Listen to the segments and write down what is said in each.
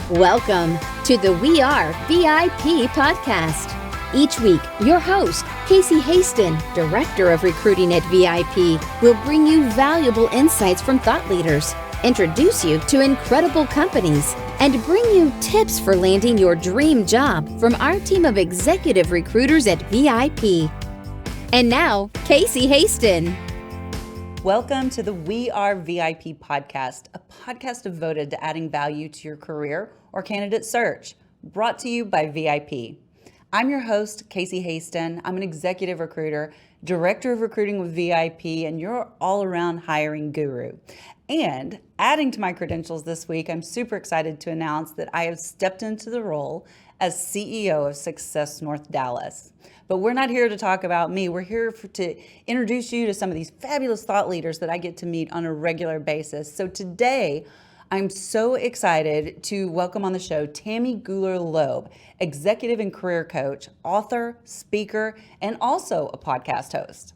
Welcome to the We Are VIP podcast. Each week, your host, Casey Hasten, Director of Recruiting at VIP, will bring you valuable insights from thought leaders, introduce you to incredible companies, and bring you tips for landing your dream job from our team of executive recruiters at VIP. And now, Casey Hasten. Welcome to the We Are VIP podcast, a podcast devoted to adding value to your career or candidate search, brought to you by VIP. I'm your host, Casey Hasten. I'm an executive recruiter, director of recruiting with VIP, and your all-around hiring guru. And adding to my credentials this week, I'm super excited to announce that I have stepped into the role as CEO of Success North Dallas. But we're not here to talk about me. We're here to introduce you to some of these fabulous thought leaders that I get to meet on a regular basis. So today, I'm so excited to welcome on the show Tammy Gooler Loeb, executive and career coach, author, speaker, and also a podcast host.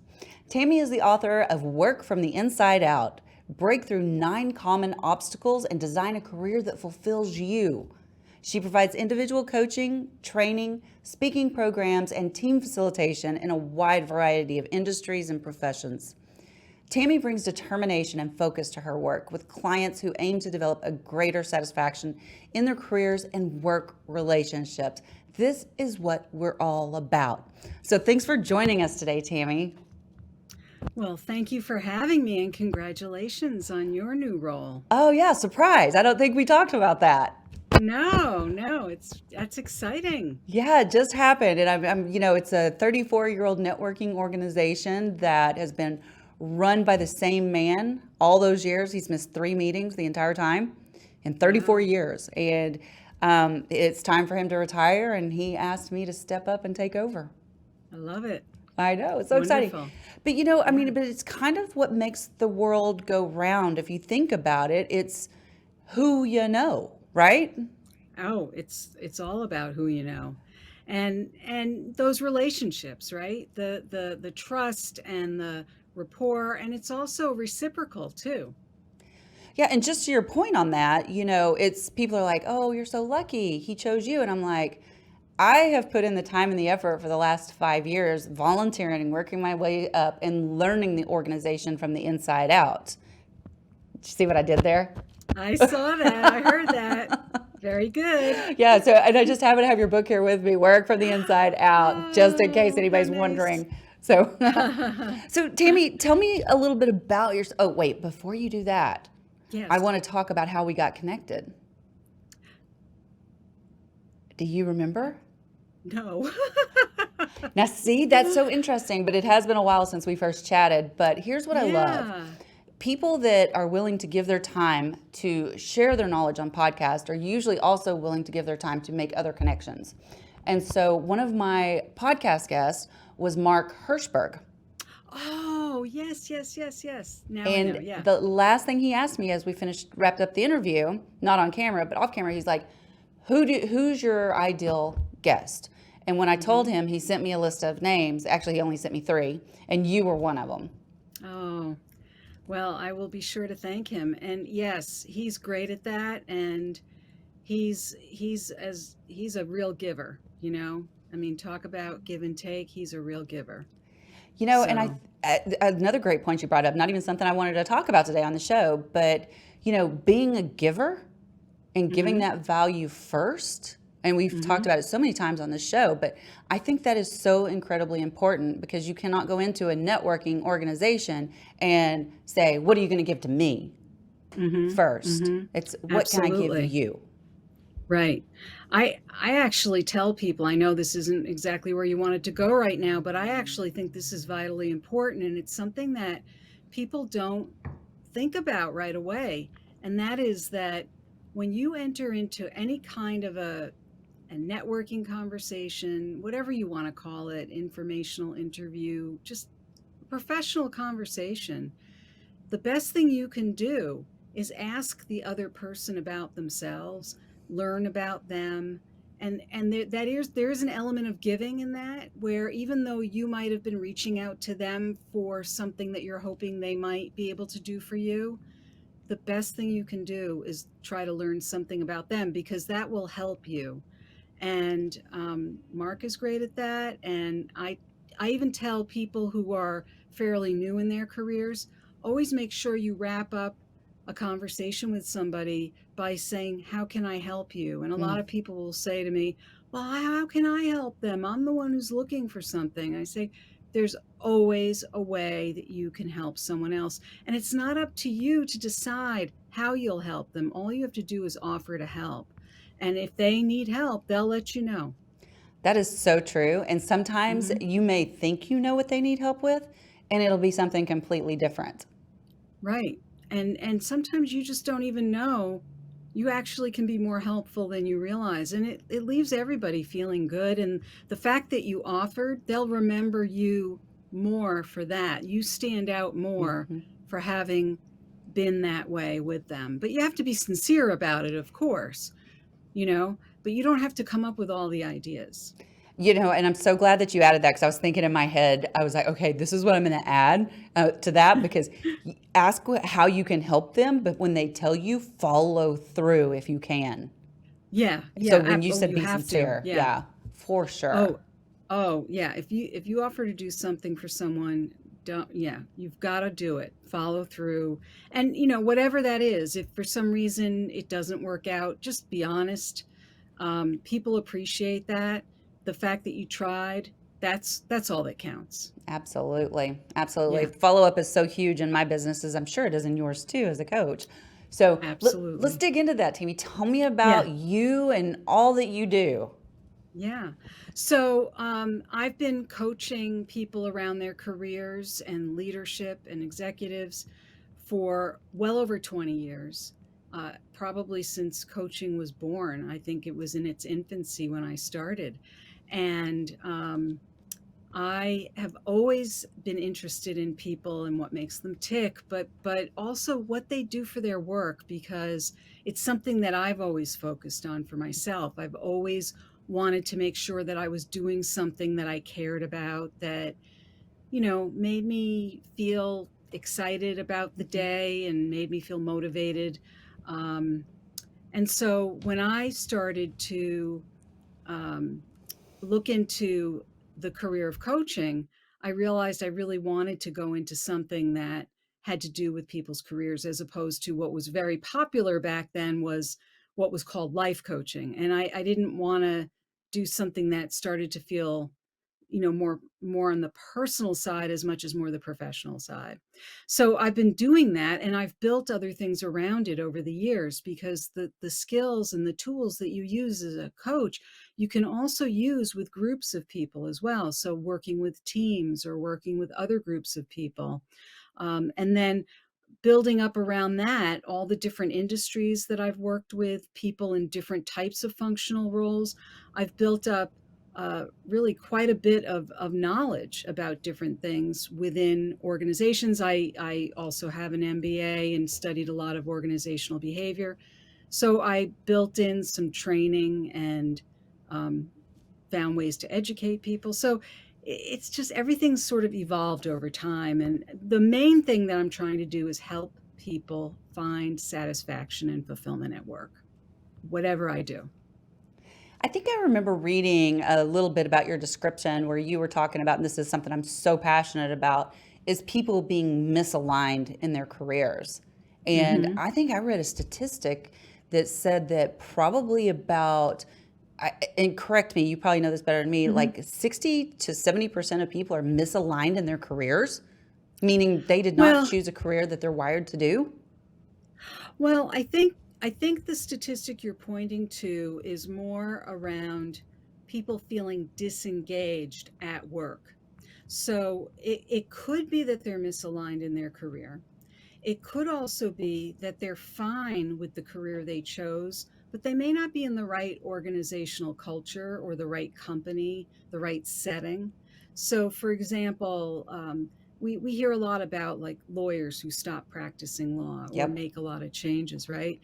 Tammy is the author of Work from the Inside Out, Break Through 9 Common Obstacles and Design a Career that Fulfills You. She provides individual coaching, training, speaking programs, and team facilitation in a wide variety of industries and professions. Tammy brings determination and focus to her work with clients who aim to develop a greater satisfaction in their careers and work relationships. This is what we're all about. So thanks for joining us today, Tammy. Well, thank you for having me, and congratulations on your new role. Oh yeah, surprise. I don't think we talked about that. No, that's exciting. Yeah, it just happened. And I'm it's a 34-year-old networking organization that has been run by the same man all those years. He's missed 3 meetings the entire time in 34 years. And it's time for him to retire. And he asked me to step up and take over. I love it. I know. It's so Wonderful. exciting. But but it's kind of what makes the world go round. If you think about it, it's who you know. Right? Oh, it's all about who you know, and those relationships, right? The trust and the rapport, and it's also reciprocal too. Yeah, and just to your point on that, it's people are like, "Oh, you're so lucky. He chose you." And I'm like, I have put in the time and the effort for the last 5 years, volunteering and working my way up and learning the organization from the inside out. Did you see what I did there? I saw that. I heard that. Very good. Yeah. So, and I just happen to have your book here with me, Work from the Inside Out, just in case anybody's wondering. So, so Tammy, tell me a little bit about your. Oh, wait. Before you do that, yes. I want to talk about how we got connected. Do you remember? No. Now, see, that's so interesting. But it has been a while since we first chatted. But here's what I love. People that are willing to give their time to share their knowledge on podcast are usually also willing to give their time to make other connections. And so one of my podcast guests was Mark Hirschberg. Oh, yes. Now I know, yeah. The last thing he asked me as we wrapped up the interview, not on camera, but off camera, he's like, who's your ideal guest? And when I told him, he sent me a list of names. Actually, he only sent me 3, and you were one of them. Oh, well, I will be sure to thank him. And yes, he's great at that. And he's a real giver, I mean, talk about give and take. He's a real giver. And another great point you brought up, not even something I wanted to talk about today on the show, but, being a giver and giving that value first. And we've talked about it so many times on the show, but I think that is so incredibly important because you cannot go into a networking organization and say, what are you going to give to me first? It's what Absolutely. Can I give you? Right. I actually tell people, I know this isn't exactly where you wanted to go right now, but I actually think this is vitally important. And it's something that people don't think about right away. And that is that when you enter into any kind of a networking conversation, whatever you want to call it, informational interview, just a professional conversation, the best thing you can do is ask the other person about themselves, learn about them. And there is an element of giving in that, where even though you might have been reaching out to them for something that you're hoping they might be able to do for you, the best thing you can do is try to learn something about them, because that will help you. And Mark is great at that. And I even tell people who are fairly new in their careers, always make sure you wrap up a conversation with somebody by saying, "How can I help you?" And a lot Mm. of people will say to me, "Well, how can I help them? I'm the one who's looking for something." I say, there's always a way that you can help someone else. And it's not up to you to decide how you'll help them. All you have to do is offer to help. And if they need help, they'll let you know. That is so true. And sometimes Hmm. you may think you know what they need help with, and it'll be something completely different. Right. And sometimes you just don't even know. You actually can be more helpful than you realize. And it leaves everybody feeling good. And the fact that you offered, they'll remember you more for that. You stand out more Hmm. for having been that way with them. But you have to be sincere about it, of course, but you don't have to come up with all the ideas. And I'm so glad that you added that, because I was thinking in my head, I was like, okay, this is what I'm going to add to that, because ask how you can help them, but when they tell you, follow through if you can. Yeah, So yeah. when you Oh, said you be have to. sincere, Yeah. yeah, for sure. Oh, oh, yeah. If you offer to do something for someone, don't, yeah, you've got to do it. Follow through. And whatever that is, if for some reason it doesn't work out, just be honest. People appreciate that. The fact that you tried, that's all that counts. Absolutely. Absolutely. Yeah, Follow up is so huge in my businesses. I'm sure it is in yours too as a coach. So let's absolutely. dig into that, Tammy. Tell me Yeah. about you and all that you do. Yeah. So I've been coaching people around their careers and leadership and executives for well over 20 years, probably since coaching was born. I think it was in its infancy when I started. And I have always been interested in people and what makes them tick, but also what they do for their work, because it's something that I've always focused on for myself. I've always wanted to make sure that I was doing something that I cared about, that made me feel excited about the Mhm. day and made me feel motivated. Um, and so when I started to um, look into the career of coaching, I realized I really wanted to go into something that had to do with people's careers, as opposed to what was very popular back then, was what was called life coaching. And I didn't want to do something that started to feel more on the personal side as much as more the professional side. So I've been doing that, and I've built other things around it over the years, because the skills and the tools that you use as a coach, you can also use with groups of people as well. So working with teams or working with other groups of people, and then building up around that, all the different industries that I've worked with, people in different types of functional roles. I've built up really quite a bit of knowledge about different things within organizations. I also have an MBA and studied a lot of organizational behavior. So I built in some training and um, found ways to educate people. So it's just everything's sort of evolved over time. And the main thing that I'm trying to do is help people find satisfaction and fulfillment at work, whatever I do. I think I remember reading a little bit about your description where you were talking about, and this is something I'm so passionate about, is people being misaligned in their careers. And Hmm. I think I read a statistic that said that probably about, and correct me, you probably know this better than me, Hmm. like 60 to 70% of people are misaligned in their careers, meaning they did not Well, choose a career that they're wired to do. well, I think the statistic you're pointing to is more around people feeling disengaged at work. So it could be that they're misaligned in their career. It could also be that they're fine with the career they chose, but they may not be in the right organizational culture or the right company, the right setting. So, for example, we hear a lot about like lawyers who stop practicing law or Yep. make a lot of changes, right?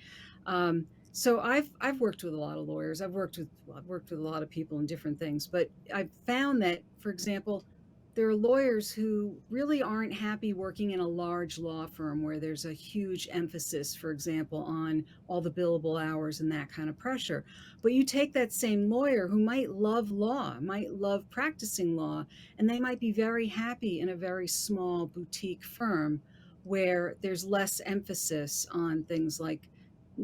So I've worked with a lot of lawyers. I've worked with a lot of people in different things, but I've found that, for example, there are lawyers who really aren't happy working in a large law firm where there's a huge emphasis, for example, on all the billable hours and that kind of pressure. But you take that same lawyer who might love law, might love practicing law, and they might be very happy in a very small boutique firm where there's less emphasis on things like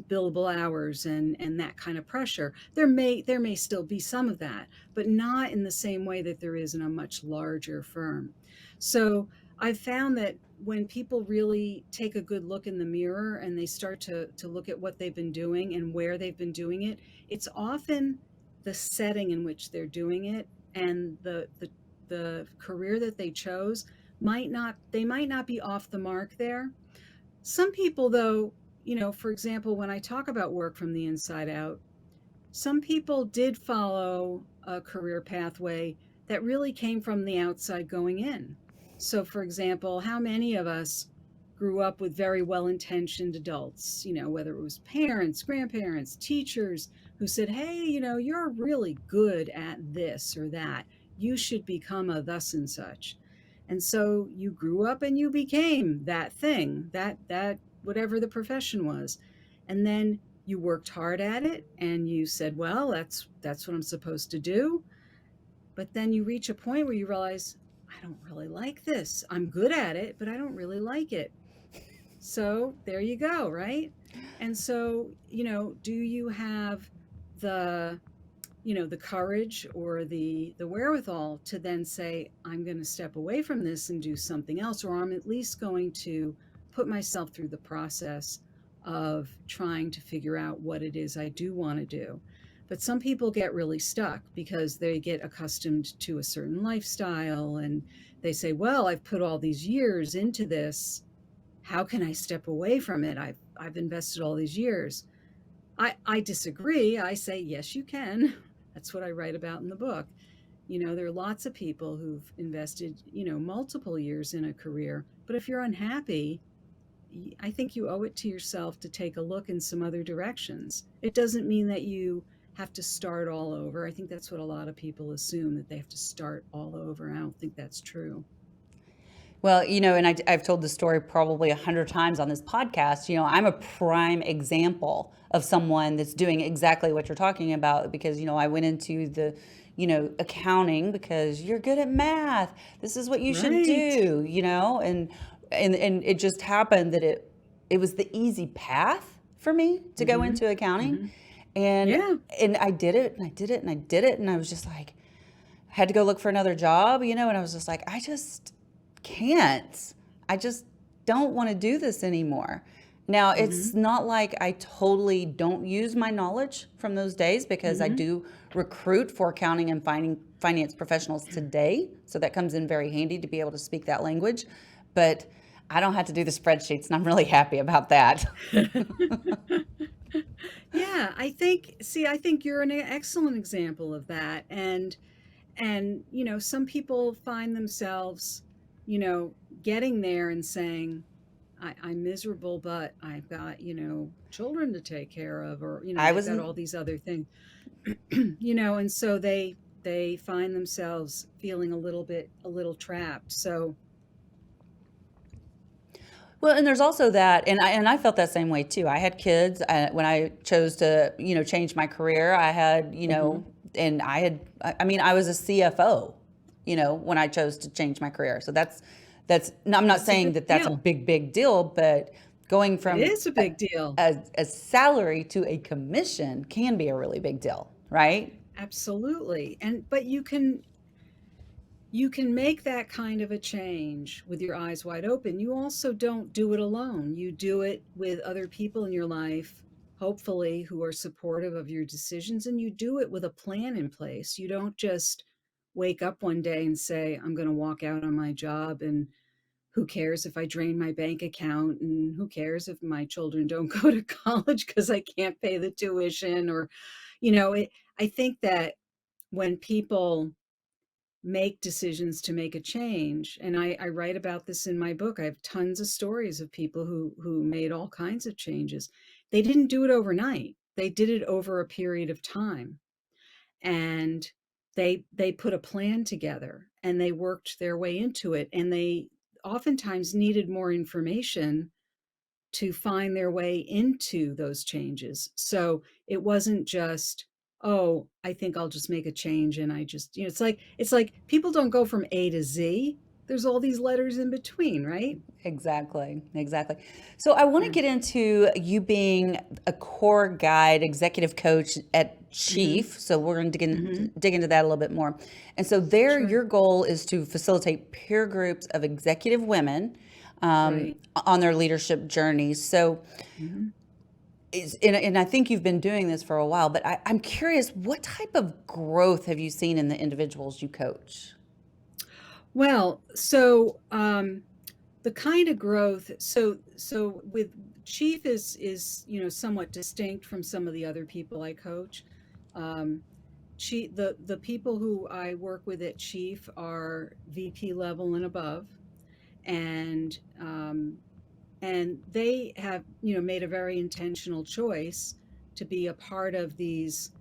billable hours and that kind of pressure. There may still be some of that, but not in the same way that there is in a much larger firm. So I've found that when people really take a good look in the mirror and they start to look at what they've been doing and where they've been doing it, it's often the setting in which they're doing it and the career that they chose might not be off the mark there. Some people, though, for example, when I talk about work from the inside out, some people did follow a career pathway that really came from the outside going in. So, for example, how many of us grew up with very well intentioned adults, whether it was parents, grandparents, teachers who said, hey, you're really good at this or that. You should become a thus and such. And so you grew up and you became that thing, that whatever the profession was. And then you worked hard at it and you said, well, that's what I'm supposed to do. But then you reach a point where you realize, I don't really like this. I'm good at it, but I don't really like it. So there you go, right? And so, do you have the the courage or the wherewithal to then say, I'm going to step away from this and do something else, or I'm at least going to put myself through the process of trying to figure out what it is I do want to do. But some people get really stuck because they get accustomed to a certain lifestyle and they say, well, I've put all these years into this. How can I step away from it? I've invested all these years. I disagree. I say, yes, you can. That's what I write about in the book. There are lots of people who've invested, multiple years in a career. But if you're unhappy, I think you owe it to yourself to take a look in some other directions. It doesn't mean that you have to start all over. I think that's what a lot of people assume, that they have to start all over. I don't think that's true. Well, and I've told the story probably 100 times on this podcast. I'm a prime example of someone that's doing exactly what you're talking about because, I went into the, accounting because you're good at math. This is what you should Right. do, and it just happened that it was the easy path for me to go into accounting. And Yeah. and I did it and I did it and I did it. And I was just like, had to go look for another job, and I was just like, I just can't. I just don't want to do this anymore. Now, it's not like I totally don't use my knowledge from those days because I do recruit for accounting and finance professionals today. So that comes in very handy to be able to speak that language. But I don't have to do the spreadsheets, and I'm really happy about that. Yeah, I think you're an excellent example of that. And some people find themselves, getting there and saying, I'm miserable, but I've got, children to take care of, or, I I've was got in, all these other things, and so they find themselves feeling a little trapped. So, Well, and there's also that, and I felt that same way too. I had kids when I chose to, change my career. I had, mhm. and I mean, I was a CFO, when I chose to change my career. So no, I'm not That's a saying big that that's a deal. big deal, but going It from is a big deal. a salary to a commission can be a really big deal, right? Absolutely. But you can make that kind of a change with your eyes wide open. You also don't do it alone. You do it with other people in your life, hopefully, who are supportive of your decisions, and you do it with a plan in place. You don't just wake up one day and say, I'm going to walk out on my job, and who cares if I drain my bank account, and who cares if my children don't go to college because I can't pay the tuition, or, I think that when people make decisions to make a change. And I write about this in my book. I have tons of stories of people who made all kinds of changes. They didn't do it overnight. They did it over a period of time. And they put a plan together and they worked their way into it, and they oftentimes needed more information to find their way into those changes. So it wasn't just, oh, I think I'll just make a change and I just, it's like people don't go from A to Z. There's all these letters in between, right? Exactly, exactly. So I want to Yeah. get into you being a core guide, executive coach at Mm-hmm. Chief. So we're going to Mm-hmm. dig into that a little bit more. And so there, Sure. your goal is to facilitate peer groups of executive women Right. on their leadership journeys. So, Mm-hmm. and I think you've been doing this for a while, but I'm curious, what type of growth have you seen in the individuals you coach? Well, so the kind of growth, so with Chief is somewhat distinct from some of the other people I coach. Um, the people who I work with at Chief are VP level and above, and and they have made a very intentional choice to be a part of these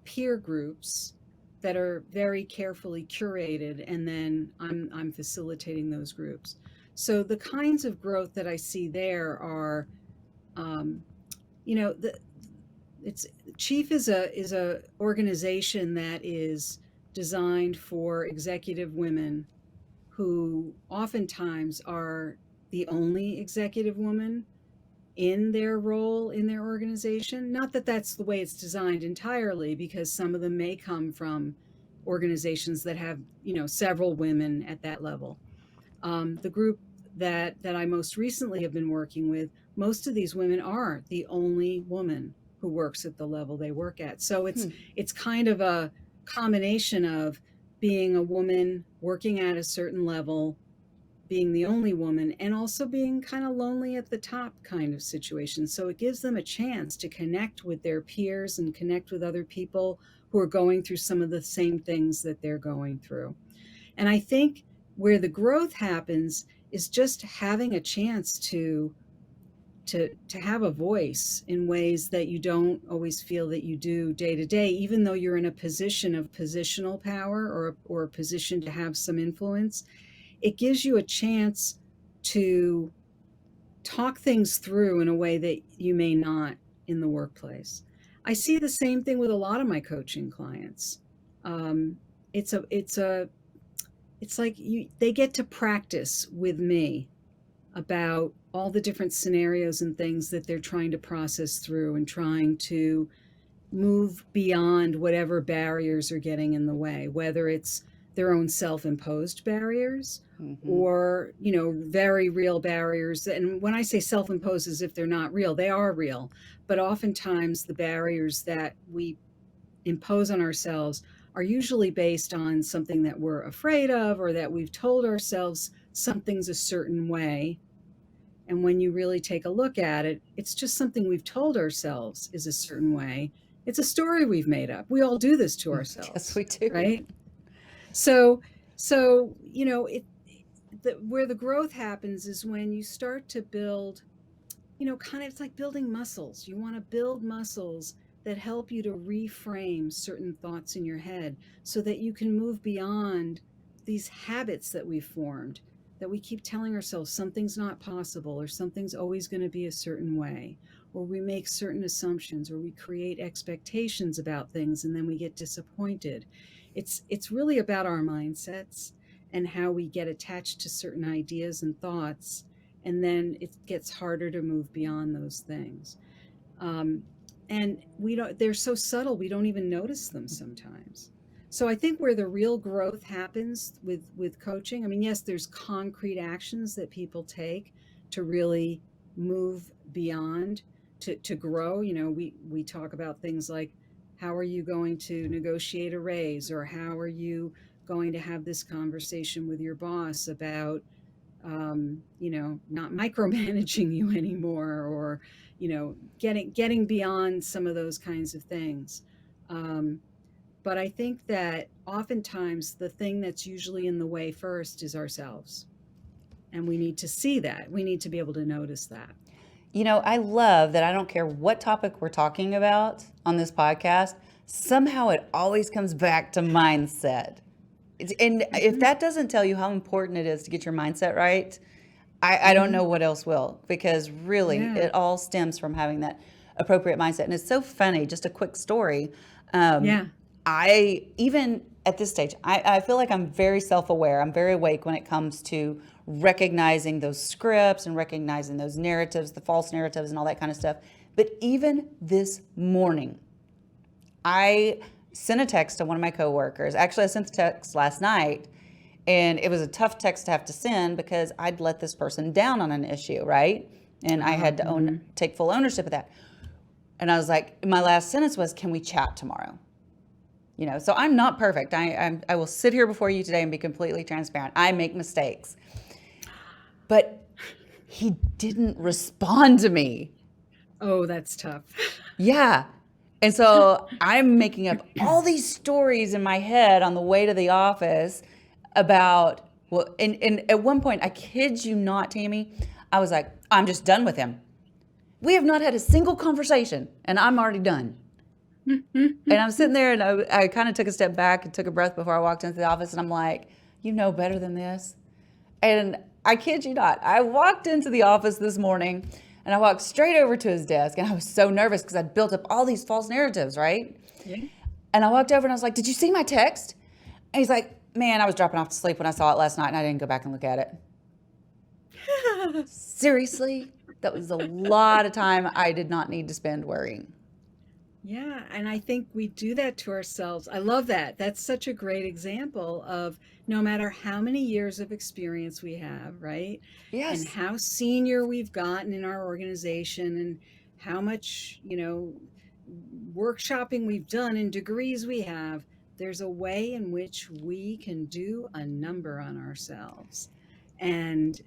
peer groups that are very carefully curated, and then I'm facilitating those groups. So the kinds of growth that I see there are, um, the it's Chief is a organization that is designed for executive women who oftentimes are the only executive woman in their role in their organization. Not that that's the way it's designed entirely, because some of them may come from organizations that have several women at that level. The group that I most recently have been working with, most of these women are the only woman who works at the level they work at. So it's kind of a combination of being a woman working at a certain level, being the only woman, and also being kind of lonely at the top kind of situation. So it gives them a chance to connect with their peers and connect with other people who are going through some of the same things that they're going through. And I think where the growth happens is just having a chance to have a voice in ways that you don't always feel that you do day to day, even though you're in a position of positional power, or a position to have some influence. It gives you a chance to talk things through in a way that you may not in the workplace. I see the same thing with a lot of my coaching clients. Um, it's like they get to practice with me about all the different scenarios and things that they're trying to process through, and trying to move beyond whatever barriers are getting in the way, whether it's their own self-imposed barriers, Mm-hmm. or very real barriers. And when I say self-imposed, as if they're not real, they are real. But oftentimes the barriers that we impose on ourselves are usually based on something that we're afraid of, or that we've told ourselves something's a certain way. And when you really take a look at it, it's just something we've told ourselves is a certain way. It's a story we've made up. We all do this to Yes, ourselves, we do. right? So, so where the growth happens is when you start to build, kind of, it's like building muscles. You want to build muscles that help you to reframe certain thoughts in your head, so that you can move beyond these habits that we've formed, that we keep telling ourselves something's not possible, or something's always going to be a certain way, or we make certain assumptions, or we create expectations about things and then we get disappointed. It's really about our mindsets and how we get attached to certain ideas and thoughts, and then it gets harder to move beyond those things. um, and we don't they're so subtle, we don't even notice them sometimes. So I think where the real growth happens with coaching, I mean, yes, there's concrete actions that people take to really move beyond, to grow. We talk about things like, how are you going to negotiate a raise, or how are you going to have this conversation with your boss about not micromanaging you anymore, or getting beyond some of those kinds of things. Um, but I think that oftentimes the thing that's usually in the way first is ourselves, and we need to see that. We need to be able to notice that. I love that I don't care what topic we're talking about on this podcast, somehow it always comes back to mindset. And if Mhm. that doesn't tell you how important it is to get your mindset right, I don't Mhm. know what else will, because really Yeah. it all stems from having that appropriate mindset. And it's so funny, just a quick story. Yeah. I, even at this stage, I feel like I'm very self-aware. I'm very awake when it comes to recognizing those scripts and recognizing those narratives, the false narratives and all that kind of stuff. But even this morning, I sent a text to one of my coworkers. Actually, I sent the text last night, and it was a tough text to have to send because I'd let this person down on an issue, right? And I had to Mhm. take full ownership of that. And I was like, my last sentence was, "Can we chat tomorrow?" So I'm not perfect. I will sit here before you today and be completely transparent. I make mistakes, but he didn't respond to me. Oh, that's tough. Yeah. And so I'm making up all these stories in my head on the way to the office about, well, and at one point, I kid you not, Tammy, I was like, I'm just done with him. We have not had a single conversation, and I'm already done. And I'm sitting there, and I kind of took a step back and took a breath before I walked into the office, and I'm like, you know better than this. And I kid you not, I walked into the office this morning and I walked straight over to his desk, and I was so nervous because I'd built up all these false narratives, right? Yeah. And I walked over and I was like, "Did you see my text?" And he's like, "Man, I was dropping off to sleep when I saw it last night and I didn't go back and look at it." Seriously? That was a lot of time I did not need to spend worrying. Yeah, and I think we do that to ourselves. I love that. That's such a great example of no matter how many years of experience we have, right? And Yes. how senior we've gotten in our organization and how much, workshopping we've done and degrees we have, there's a way in which we can do a number on ourselves and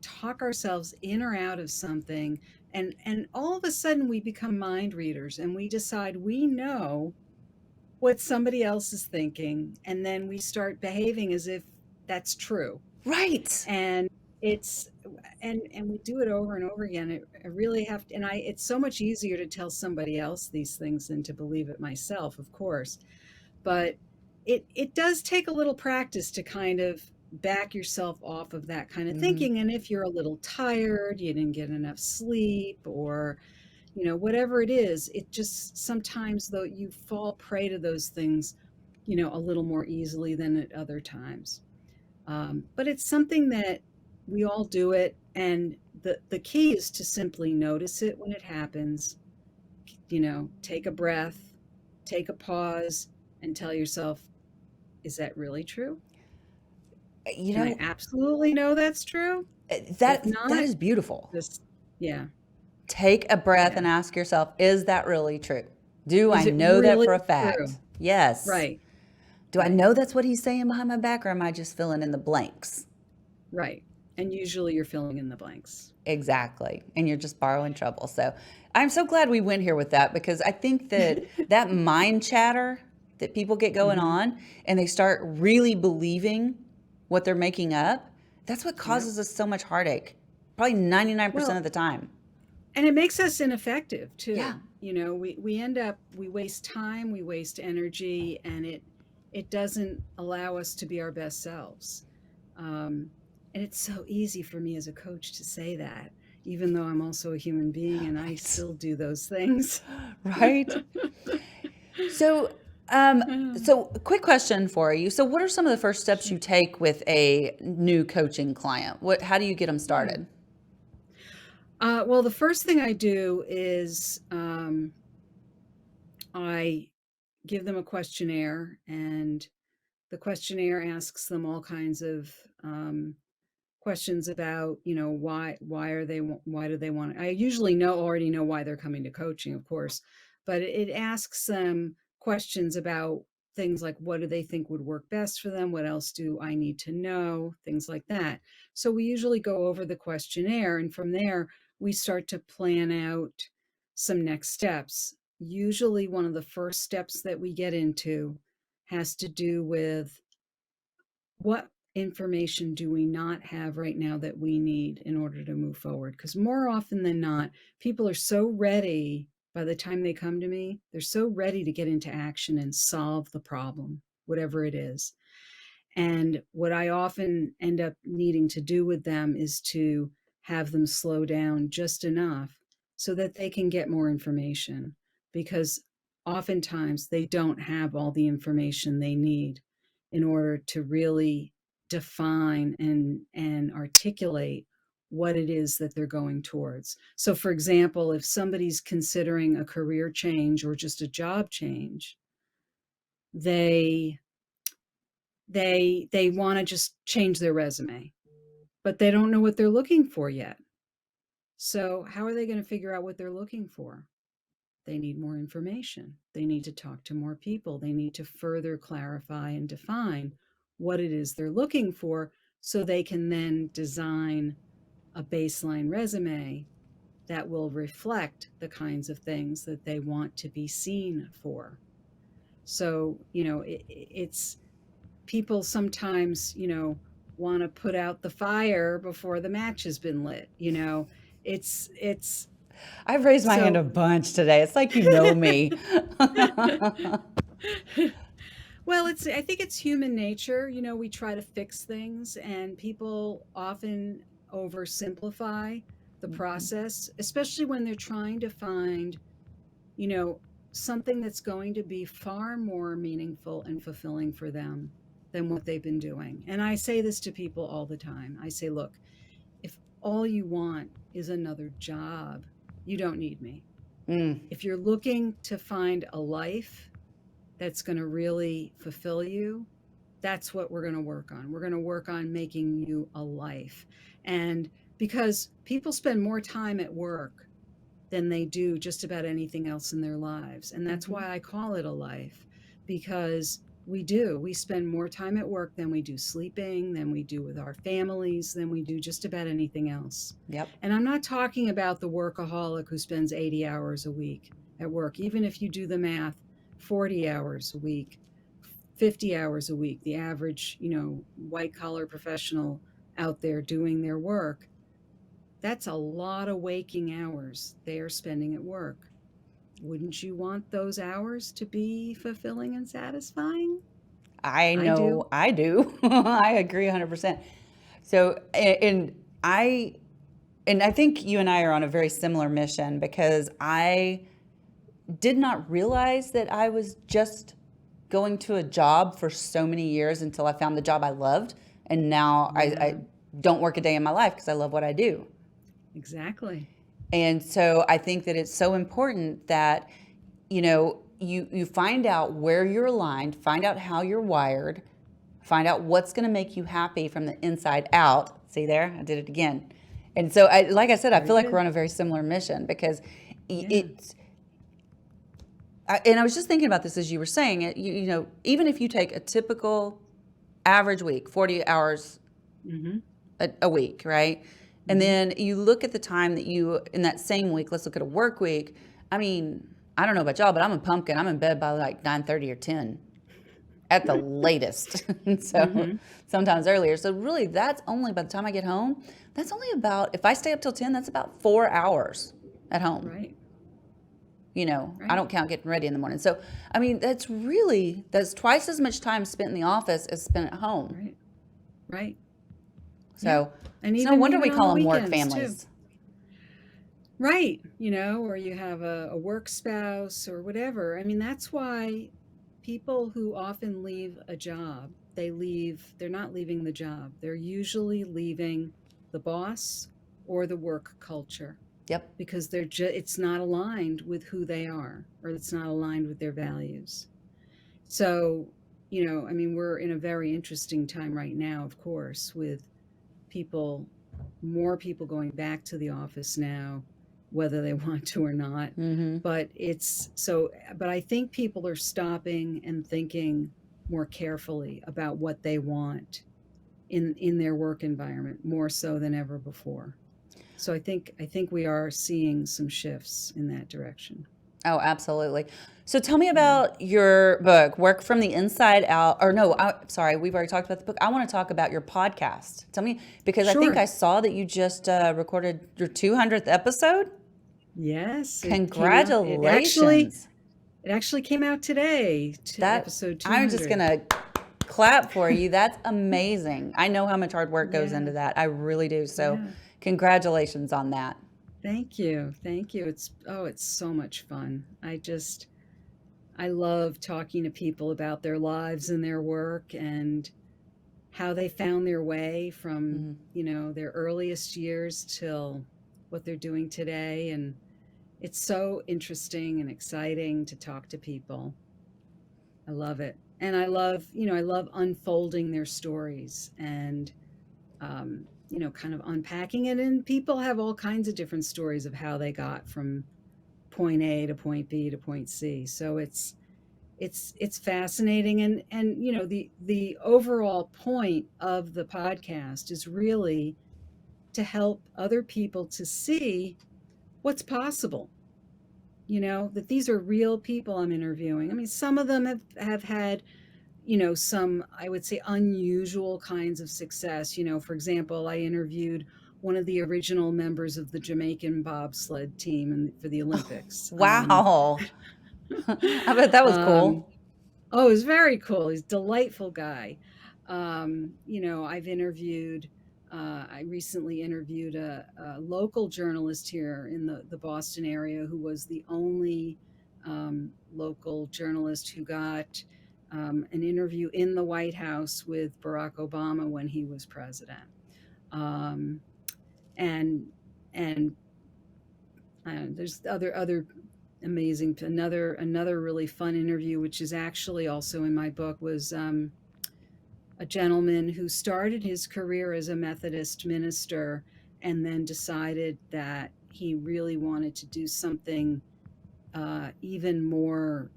talk ourselves in or out of something, and all of a sudden we become mind readers and we decide we know what somebody else is thinking, and then we start behaving as if that's true. Right. And it's and we do it over and over again. I really have to, and I it's so much easier to tell somebody else these things than to believe it myself, of course. But it does take a little practice to kind of back yourself off of that kind of Mm-hmm. thinking. And if you're a little tired, you didn't get enough sleep, or whatever it is, it just sometimes, though, you fall prey to those things, a little more easily than at other times. But it's something that we all do it, and the key is to simply notice it when it happens. Take a breath, take a pause, and tell yourself, is that really true? You Can I know, absolutely know that's true? If that not, is beautiful. just, yeah. Take a breath Yeah. and ask yourself, is that really true? Do I Is it know that really for a fact? true? Yes. Right. Do I Right. know that's what he's saying behind my back, or am I just filling in the blanks? Right. And usually you're filling in the blanks. Exactly. And you're just borrowing trouble. So I'm so glad we went here with that, because I think that that mind chatter that people get going Hmm. on and they start really believing what they're making up, that's what Yep. causes us so much heartache. Probably 99% Well, of the time. and it makes us ineffective Yeah. too. We end up, we waste time, we waste energy, and it doesn't allow us to be our best selves. Um, and it's so easy for me as a coach to say that, even though I'm also a human being and I Right. still do those things. Right. So, um, so a quick question for you. So what are some of the first steps you take with a new coaching client? How do you get them Hmm. started? Well, the first thing I do is I give them a questionnaire, and the questionnaire asks them all kinds of questions about, why do they want, I usually already know why they're coming to coaching, of course, but it asks them questions about things like, what do they think would work best for them, what else do I need to know, things like that. So we usually go over the questionnaire, and from there we start to plan out some next steps. Usually one of the first steps that we get into has to do with, what information do we not have right now that we need in order to move forward? Because more often than not, people are so ready, by the time they come to me, they're so ready to get into action and solve the problem, whatever it is. And what I often end up needing to do with them is to have them slow down just enough so that they can get more information, because oftentimes they don't have all the information they need in order to really define and articulate what it is that they're going towards. So for example, if somebody's considering a career change or just a job change, they want to just change their resume, but they don't know what they're looking for yet. So how are they going to figure out what they're looking for? They need more information. They need to talk to more people. They need to further clarify and define what it is they're looking for, so they can then design a baseline resume that will reflect the kinds of things that they want to be seen for. So, it's people sometimes, want to put out the fire before the match has been lit. It's I've raised my hand a so bunch today. It's like you know me. well, I think it's human nature. We try to fix things, and people often oversimplify the process, especially when they're trying to find, you know, something that's going to be far more meaningful and fulfilling for them than what they've been doing. And I say this to people all the time. I say, look, if all you want is another job, you don't need me. If you're looking to find a life that's going to really fulfill you, that's what we're going to work on. We're going to work on making you a life. And because people spend more time at work than they do just about anything else in their lives. And that's why I call it a life, because we spend more time at work than we do sleeping, than we do with our families, than we do just about anything else. Yep. And I'm not talking about the workaholic who spends 80 hours a week at work. Even if you do the math, 40 hours a week, 50 hours a week, the average, white collar professional out there doing their work, that's a lot of waking hours they are spending at work. Wouldn't you want those hours to be fulfilling and satisfying? I know I do. I agree 100%. So, and I think you and I are on a very similar mission, because I did not realize that I was just going to a job for so many years until I found the job I loved. And now I don't work a day in my life because I love what I do. Exactly. And so I think that it's so important that, you find out where you're aligned, find out how you're wired, find out what's going to make you happy from the inside out. See there? I did it again. And so, like I said, I feel like we're on a very similar mission, because and I was just thinking about this as you were saying it, even if you take a typical average week, 40 hours a week, right? And then you look at the time that in that same week, let's look at a work week. I mean, I don't know about y'all, but I'm a pumpkin. I'm in bed by like 9:30 or 10 at the latest. So sometimes earlier. So really, that's only, by the time I get home, that's only about, if I stay up till 10, that's about 4 hours at home. Right. I don't count getting ready in the morning. So, I mean, that's twice as much time spent in the office as spent at home. Right. So, And it's no wonder we even call on them the work weekends, families. too. Right. Or you have a work spouse or whatever. I mean, that's why people who often leave a job, they're not leaving the job. They're usually leaving the boss or the work culture. Yep. Because it's not aligned with who they are, or it's not aligned with their values. So, we're in a very interesting time right now, of course, with more people going back to the office now, whether they want to or not. But but I think people are stopping and thinking more carefully about what they want in their work environment, more so than ever before. So I think we are seeing some shifts in that direction. Oh, absolutely. So tell me about your book, Work from the Inside Out. Or no, sorry, we've already talked about the book. I want to talk about your podcast. Tell me, because I think I saw that you just recorded your 200th episode. Yes. Congratulations. It actually came out today, episode 200. I'm just going to clap for you. That's amazing. I know how much hard work goes Yeah, into that. I really do. So yeah. congratulations on that. Thank you. Thank you. It's so much fun. I love talking to people about their lives and their work and how they found their way from, their earliest years till what they're doing today. And it's so interesting and exciting to talk to people. I love it. And I love unfolding their stories and, kind of unpacking it. And people have all kinds of different stories of how they got from point A to point B to point C. So it's fascinating. And the overall point of the podcast is really to help other people to see what's possible. That these are real people I'm interviewing. I mean, some of them have had, some, I would say, unusual kinds of success. For example, I interviewed one of the original members of the Jamaican bobsled team for the Olympics. Wow. I bet that was Um, cool. oh, it was very cool. He's a delightful guy. I've interviewed, I recently interviewed a local journalist here in the Boston area who was the only local journalist who got an interview in the White House with Barack Obama when he was president. Um, and and there's other amazing, another really fun interview, which is actually also in my book, was a gentleman who started his career as a Methodist minister and then decided that he really wanted to do something even more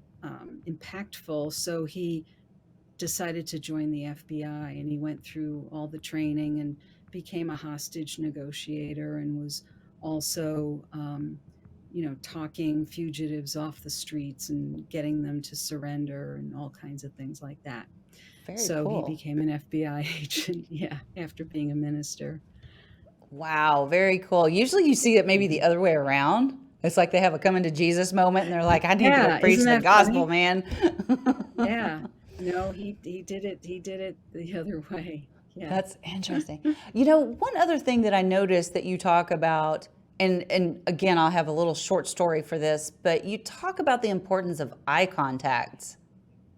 impactful. So he decided to join the FBI, and he went through all the training and became a hostage negotiator and was also, talking fugitives off the streets and getting them to surrender and all kinds of things like that. Very So he cool. became an FBI agent, yeah, after being a minister. Wow, very cool. Usually you see it maybe Yeah. the other way around. It's like they have a coming to Jesus moment and they're like, I need to go Yeah, preach isn't the that gospel, funny? man. Yeah. No, he did it the other way. Yeah. That's interesting. One other thing that I noticed that you talk about, and again, I'll have a little short story for this, but you talk about the importance of eye contact.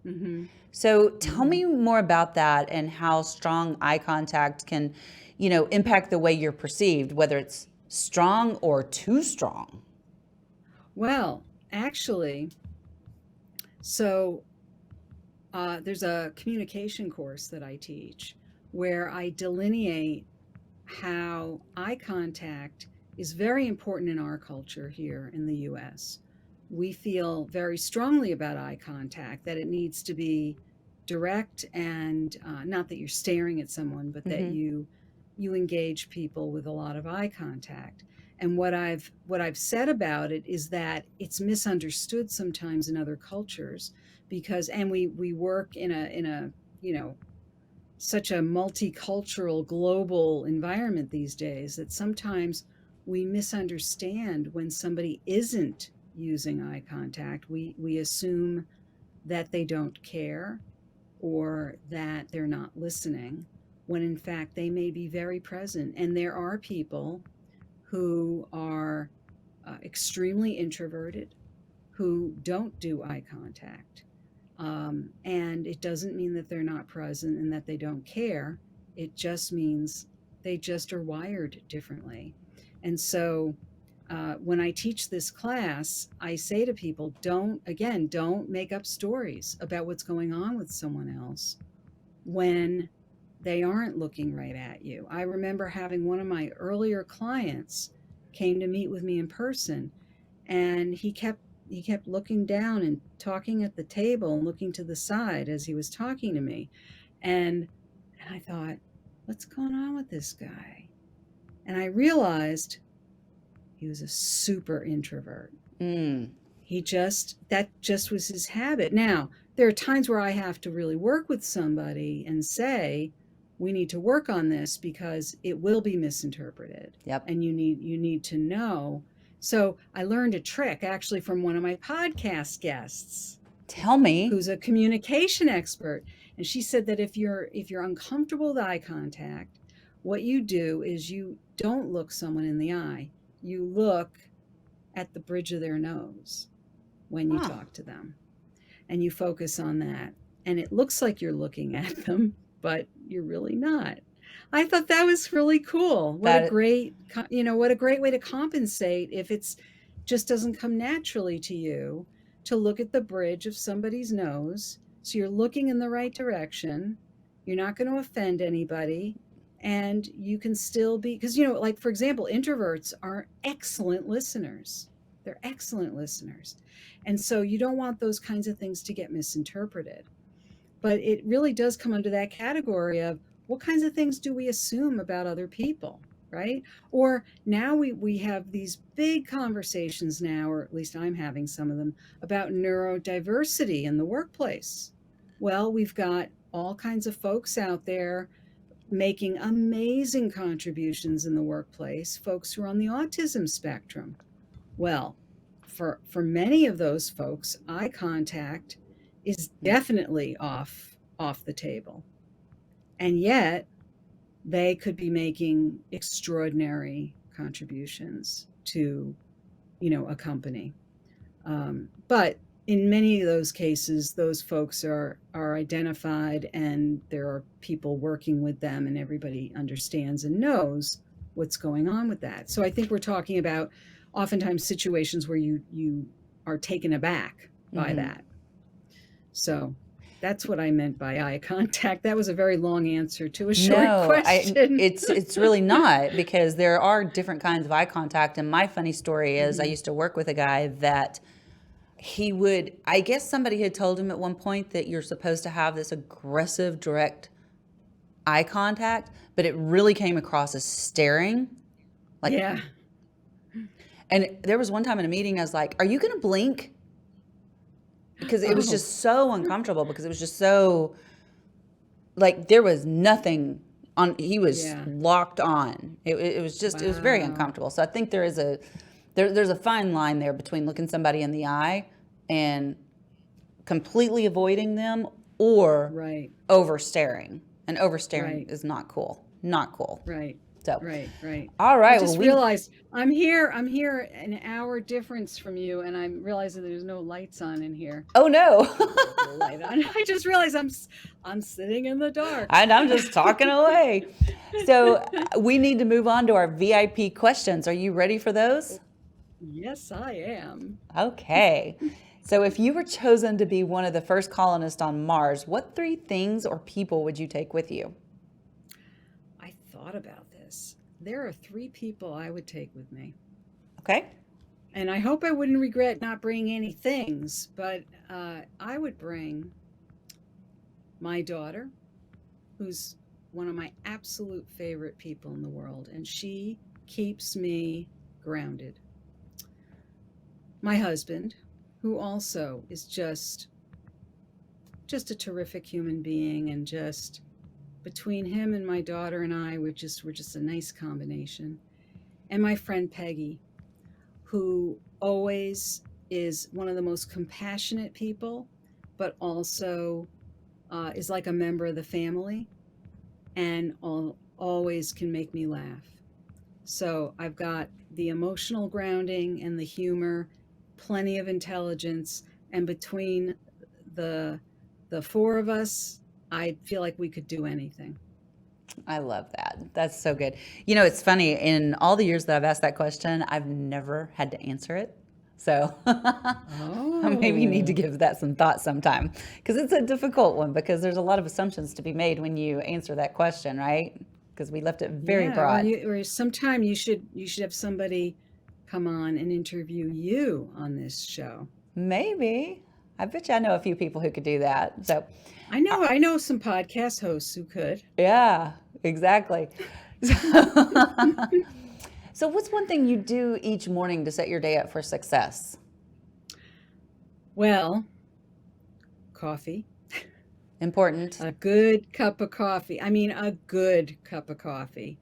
Mhm. So tell Mhm. me more about that and how strong eye contact can, impact the way you're perceived, whether it's strong or too strong. Well, actually, so there's a communication course that I teach where I delineate how eye contact is very important in our culture here in the US. We feel very strongly about eye contact, that it needs to be direct and not that you're staring at someone, but that Hmm. you engage people with a lot of eye contact. And what I've said about it is that it's misunderstood sometimes in other cultures because and we work in a you know such a multicultural global environment these days that sometimes we misunderstand when somebody isn't using eye contact. We assume that they don't care or that they're not listening when in fact they may be very present. And there are people who are extremely introverted who don't do eye contact. And it doesn't mean that they're not present and that they don't care. It just means they just are wired differently. And so when I teach this class, I say to people, don't make up stories about what's going on with someone else when they aren't looking right at you. I remember having one of my earlier clients came to meet with me in person, and he kept looking down and talking at the table and looking to the side as he was talking to me. And I thought, what's going on with this guy? And I realized he was a super introvert. Mm. That just was his habit. Now, there are times where I have to really work with somebody and say, we need to work on this because it will be misinterpreted Yep. and you need to know. So I learned a trick actually from one of my podcast guests. Tell me. who's a communication expert. And she said that if you're uncomfortable with eye contact, what you do is you don't look someone in the eye. You look at the bridge of their nose when you Huh. talk to them, and you focus on that. And it looks like you're looking at them, but you're really not. I thought that was really cool. That What a great way to compensate if it's just doesn't come naturally to you to look at the bridge of somebody's nose. So you're looking in the right direction. You're not going to offend anybody. And you can still be, because, like, for example, introverts are excellent listeners. They're excellent listeners. And so you don't want those kinds of things to get misinterpreted. But it really does come under that category of what kinds of things do we assume about other people, right? Or now we have these big conversations now, or at least I'm having some of them, about neurodiversity in the workplace. Well, we've got all kinds of folks out there making amazing contributions in the workplace, folks who are on the autism spectrum. Well, for many of those folks, eye contact is definitely off the table. And yet they could be making extraordinary contributions to, a company. But in many of those cases, those folks are identified, and there are people working with them, and everybody understands and knows what's going on with that. So I think we're talking about oftentimes situations where you are taken aback by that. So that's what I meant by eye contact. That was a very long answer to a short question. It's really not, because there are different kinds of eye contact. And my funny story is I used to work with a guy that I guess somebody had told him at one point that you're supposed to have this aggressive, direct eye contact, but it really came across as staring. Like, yeah. And there was one time in a meeting, I was like, are you going to blink? Because it was just so uncomfortable, because it was just so, like, there was nothing on, he was locked on. It was just, it was very uncomfortable. So I think there's a fine line there between looking somebody in the eye and completely avoiding them, or over staring. And over staring is not cool. Not cool. Right. So, Right. All right. I just realized I'm here an hour difference from you, and I'm realizing there's no lights on in here. Oh no. Light on. I just realized I'm sitting in the dark. And I'm just talking away. So we need to move on to our VIP questions. Are you ready for those? Yes, I am. Okay. So if you were chosen to be one of the first colonists on Mars, what 3 things or people would you take with you? I thought about this. There are 3 people I would take with me. Okay. And I hope I wouldn't regret not bringing any things, but I would bring my daughter, who's one of my absolute favorite people in the world, and she keeps me grounded. My husband, who also is just a terrific human being, and just between him and my daughter and I, we're just a nice combination. And my friend Peggy, who always is one of the most compassionate people, but also is like a member of the family, and always can make me laugh. So I've got the emotional grounding and the humor, plenty of intelligence, and between the 4 of us, I feel like we could do anything. I love that. That's so good. It's funny, in all the years that I've asked that question, I've never had to answer it. So maybe you need to give that some thought sometime, because it's a difficult one, because there's a lot of assumptions to be made when you answer that question, right? Because we left it very broad. Or sometime you should have somebody come on and interview you on this show. Maybe. I bet you I know a few people who could do that. So I know some podcast hosts who could. Yeah, exactly. So what's one thing you do each morning to set your day up for success? Well, coffee. Important. A good cup of coffee. I mean, a good cup of coffee.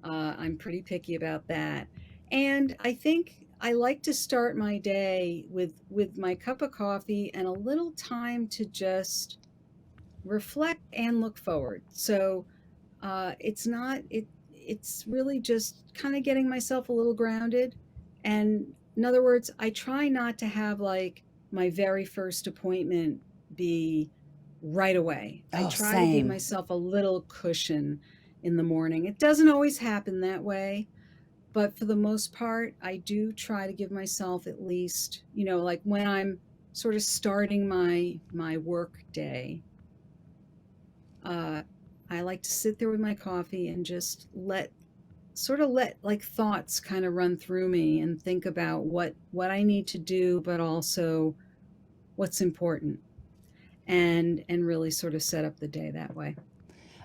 I'm pretty picky about that. And I think I like to start my day with my cup of coffee and a little time to just reflect and look forward. So it's really just kind of getting myself a little grounded. And in other words, I try not to have like my very first appointment be right away. I Oh, try to give same. myself a little cushion in the morning. It doesn't always happen that way, but for the most part, I do try to give myself at least, like when I'm sort of starting my work day, uh, I like to sit there with my coffee and just let like thoughts kind of run through me and think about what I need to do, but also what's important, and really sort of set up the day that way.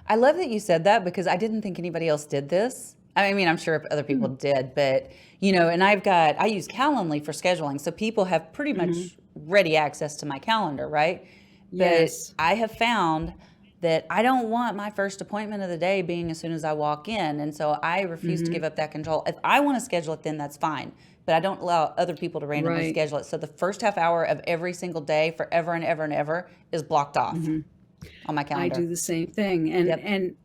I love that you said that because I didn't think anybody else did this. I mean, I'm sure other people did, but and I use Calendly for scheduling. So people have pretty much ready access to my calendar, right? Yes. But I have found that I don't want my first appointment of the day being as soon as I walk in. And so I refuse to give up that control. If I want to schedule it, then that's fine. But I don't allow other people to randomly Right. schedule it. So the first half hour of every single day forever and ever and ever is blocked off on my I calendar. do the same thing. And Yep. and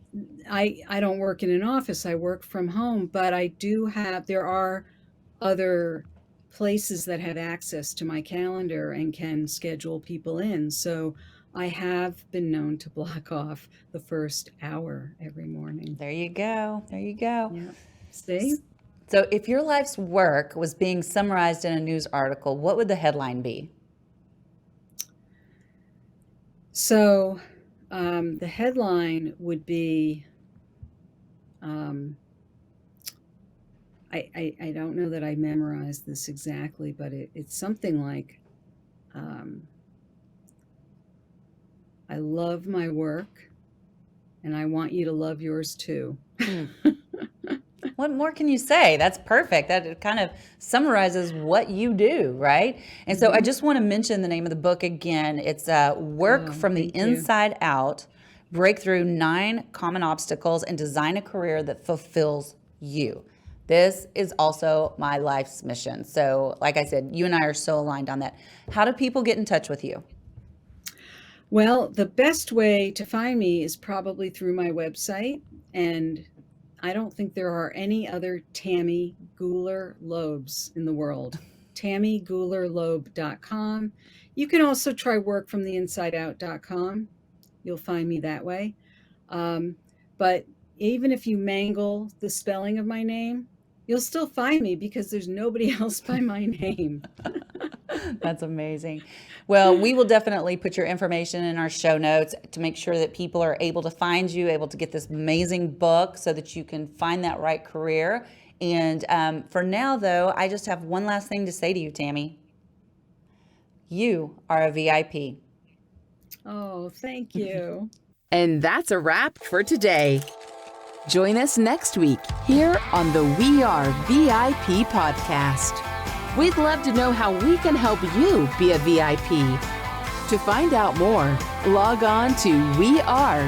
I don't work in an office. I work from home, but there are other places that have access to my calendar and can schedule people in. So I have been known to block off the first hour every morning. There you go. There you go. Yeah. See? So if your life's work was being summarized in a news article, what would the headline be? So the headline would be, I don't know that I memorized this exactly, but it's something like, I love my work and I want you to love yours too. What more can you say? That's perfect. That kind of summarizes what you do, right? And so I just want to mention the name of the book again. It's Work from the Thank you. Inside Out, Break Through 9 Common Obstacles and Design a Career that Fulfills You. This is also my life's mission. So like I said, you and I are so aligned on that. How do people get in touch with you? Well, the best way to find me is probably through my website, and I don't think there are any other Tammy Gooler Loebs in the world. TammyGoolerLoeb.com. You can also try workfromtheinsideout.com. You'll find me that way. But even if you mangle the spelling of my name, you'll still find me because there's nobody else by my name. That's amazing. Well, we will definitely put your information in our show notes to make sure that people are able to find you, able to get this amazing book so that you can find that right career. And for now, though, I just have one last thing to say to you, Tammy. You are a VIP. Oh, thank you. And that's a wrap for today. Join us next week here on the We Are VIP podcast. We'd love to know how we can help you be a VIP. To find out more, log on to wearevip.com.